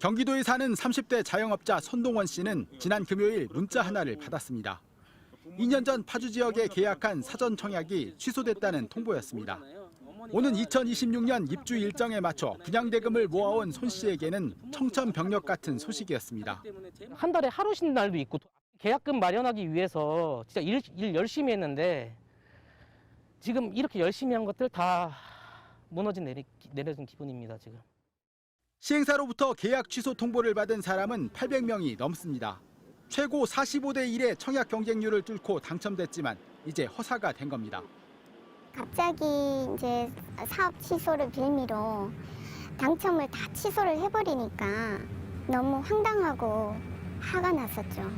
경기도에 사는 30대 자영업자 손동원 씨는 지난 금요일 문자 하나를 받았습니다. 2년 전 파주 지역에 계약한 사전 청약이 취소됐다는 통보였습니다. 오는 2026년 입주 일정에 맞춰 분양대금을 모아온 손 씨에게는 청천벽력 같은 소식이었습니다. 한 달에 하루 쉬는 날도 있고 계약금 마련하기 위해서 진짜 일 열심히 했는데 지금 이렇게 열심히 한 것들 다 내려진 기분입니다, 지금. 시행사로부터 계약 취소 통보를 받은 사람은 800명이 넘습니다. 최고 45대 1의 청약 경쟁률을 뚫고 당첨됐지만 이제 허사가 된 겁니다. 갑자기 이제 사업 취소를 빌미로 당첨을 다 취소를 해버리니까 너무 황당하고 화가 났었죠.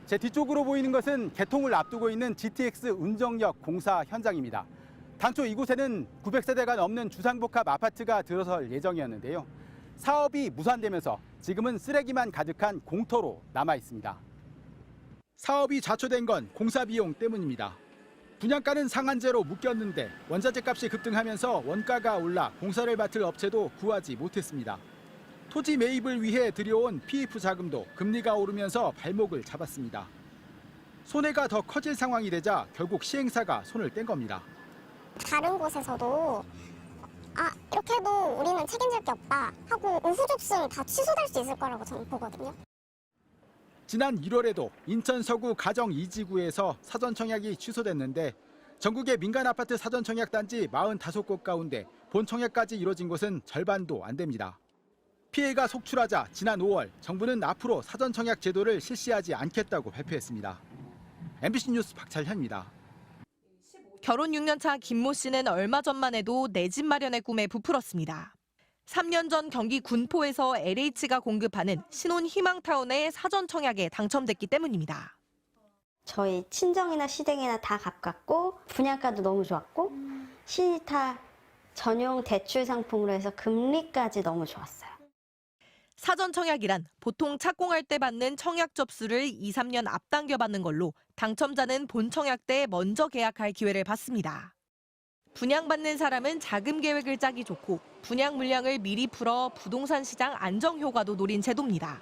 제 뒤쪽으로 보이는 것은 개통을 앞두고 있는 GTX 운정역 공사 현장입니다. 당초 이곳에는 900세대가 넘는 주상복합 아파트가 들어설 예정이었는데요. 사업이 무산되면서 지금은 쓰레기만 가득한 공터로 남아 있습니다. 사업이 좌초된 건 공사 비용 때문입니다. 분양가는 상한제로 묶였는데 원자재 값이 급등하면서 원가가 올라 공사를 맡을 업체도 구하지 못했습니다. 토지 매입을 위해 들여온 PF 자금도 금리가 오르면서 발목을 잡았습니다. 손해가 더 커질 상황이 되자 결국 시행사가 손을 뗀 겁니다. 다른 곳에서도 이렇게 해도 우리는 책임질 게 없다 하고 오후 접수는 다 취소될 수 있을 거라고 저는 보거든요. 지난 1월에도 인천 서구 가정 2지구에서 사전 청약이 취소됐는데 전국의 민간 아파트 사전 청약 단지 45곳 가운데 본 청약까지 이뤄진 곳은 절반도 안 됩니다. 피해가 속출하자 지난 5월 정부는 앞으로 사전 청약 제도를 실시하지 않겠다고 발표했습니다. MBC 뉴스 박찬현입니다. 결혼 6년 차 김모 씨는 얼마 전만 해도 내 집 마련의 꿈에 부풀었습니다. 3년 전 경기 군포에서 LH가 공급하는 신혼 희망타운의 사전 청약에 당첨됐기 때문입니다. 저희 친정이나 시댁이나 다 가깝고 분양가도 너무 좋았고 시니타 전용 대출 상품으로 해서 금리까지 너무 좋았어요. 사전 청약이란 보통 착공할 때 받는 청약 접수를 2, 3년 앞당겨 받는 걸로 당첨자는 본 청약 때 먼저 계약할 기회를 받습니다. 분양받는 사람은 자금 계획을 짜기 좋고 분양 물량을 미리 풀어 부동산 시장 안정 효과도 노린 제도입니다.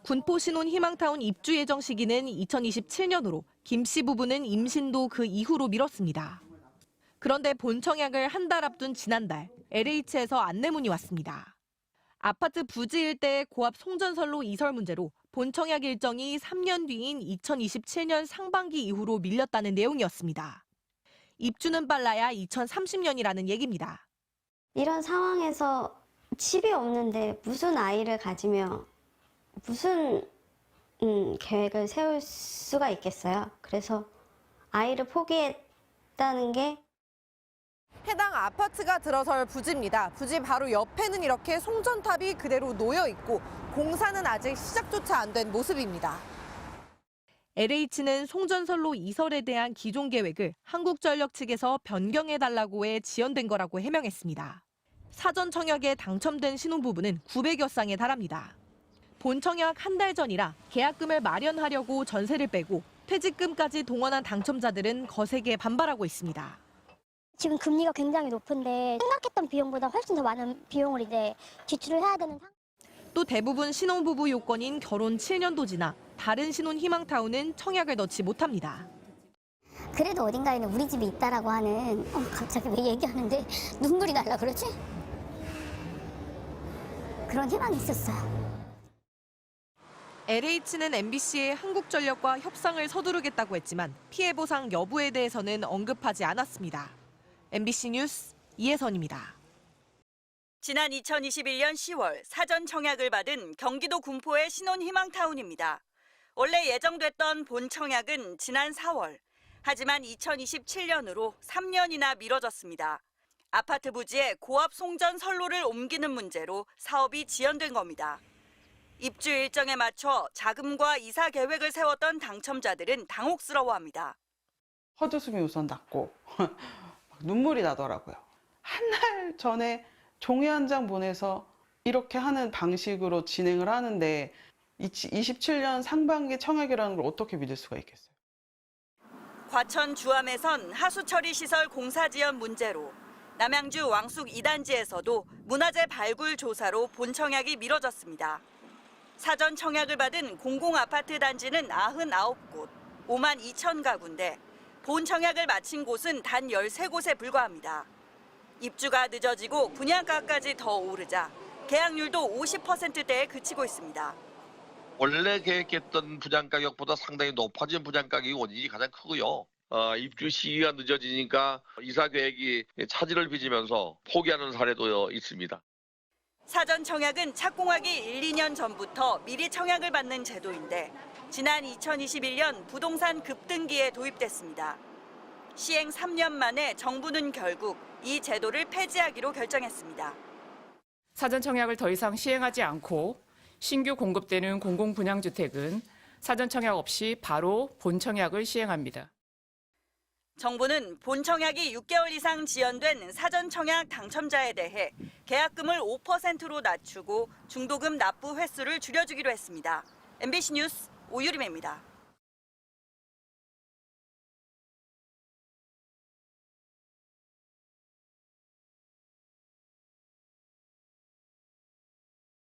군포 신혼 희망타운 입주 예정 시기는 2027년으로 김 씨 부부는 임신도 그 이후로 미뤘습니다. 그런데 본 청약을 한 달 앞둔 지난달 LH에서 안내문이 왔습니다. 아파트 부지 일대의 고압 송전선로 이설 문제로 본 청약 일정이 3년 뒤인 2027년 상반기 이후로 밀렸다는 내용이었습니다. 입주는 빨라야 2030년이라는 얘기입니다. 이런 상황에서 집이 없는데 무슨 아이를 가지며 무슨 계획을 세울 수가 있겠어요. 그래서 아이를 포기했다는 게 해당 아파트가 들어설 부지입니다. 부지 바로 옆에는 이렇게 송전탑이 그대로 놓여 있고 공사는 아직 시작조차 안 된 모습입니다. LH는 송전선로 이설에 대한 기존 계획을 한국전력 측에서 변경해달라고 해 지연된 거라고 해명했습니다. 사전 청약에 당첨된 신혼부부는 900여 쌍에 달합니다. 본 청약 한 달 전이라 계약금을 마련하려고 전세를 빼고 퇴직금까지 동원한 당첨자들은 거세게 반발하고 있습니다. 지금 금리가 굉장히 높은데 생각했던 비용보다 훨씬 더 많은 비용을 이제 지출을 해야 되는 상황. 또 대부분 신혼부부 요건인 결혼 7년도 지나 다른 신혼 희망타운은 청약을 넣지 못합니다. 그래도 어딘가에는 우리 집이 있다라고 하는 갑자기 왜 얘기하는데 눈물이 날라 그러지? 그런 희망이 있었어요. LH는 MBC에 한국전력과 협상을 서두르겠다고 했지만 피해 보상 여부에 대해서는 언급하지 않았습니다. MBC 뉴스 이혜선입니다. 지난 2021년 10월 사전 청약을 받은 경기도 군포의 신혼희망타운입니다. 원래 예정됐던 본 청약은 지난 4월. 하지만 2027년으로 3년이나 미뤄졌습니다. 아파트 부지에 고압 송전 선로를 옮기는 문제로 사업이 지연된 겁니다. 입주 일정에 맞춰 자금과 이사 계획을 세웠던 당첨자들은 당혹스러워합니다. 헛웃음이 우선 났고 눈물이 나더라고요. 한 달 전에 종이 한 장 보내서 이렇게 하는 방식으로 진행을 하는데 27년 상반기 청약이라는 걸 어떻게 믿을 수가 있겠어요? 과천 주암에선 하수처리 시설 공사 지연 문제로 남양주 왕숙 2단지에서도 문화재 발굴 조사로 본청약이 미뤄졌습니다. 사전 청약을 받은 공공아파트 단지는 99곳, 5만 2천 가구인데 본청약을 마친 곳은 단 13곳에 불과합니다. 입주가 늦어지고 분양가까지 더 오르자 계약률도 50%대에 그치고 있습니다. 원래 계획했던 분양가격보다 상당히 높아진 분양가격이 원인이 가장 크고요. 입주 시기가 늦어지니까 이사 계획이 차질을 빚으면서 포기하는 사례도 있습니다. 사전 청약은 착공하기 1, 2년 전부터 미리 청약을 받는 제도인데 지난 2021년 부동산 급등기에 도입됐습니다. 시행 3년 만에 정부는 결국 이 제도를 폐지하기로 결정했습니다. 사전 청약을 더 이상 시행하지 않고 신규 공급되는 공공분양주택은 사전 청약 없이 바로 본청약을 시행합니다. 정부는 본청약이 6개월 이상 지연된 사전 청약 당첨자에 대해 계약금을 5%로 낮추고 중도금 납부 횟수를 줄여주기로 했습니다. MBC 뉴스 오유림입니다.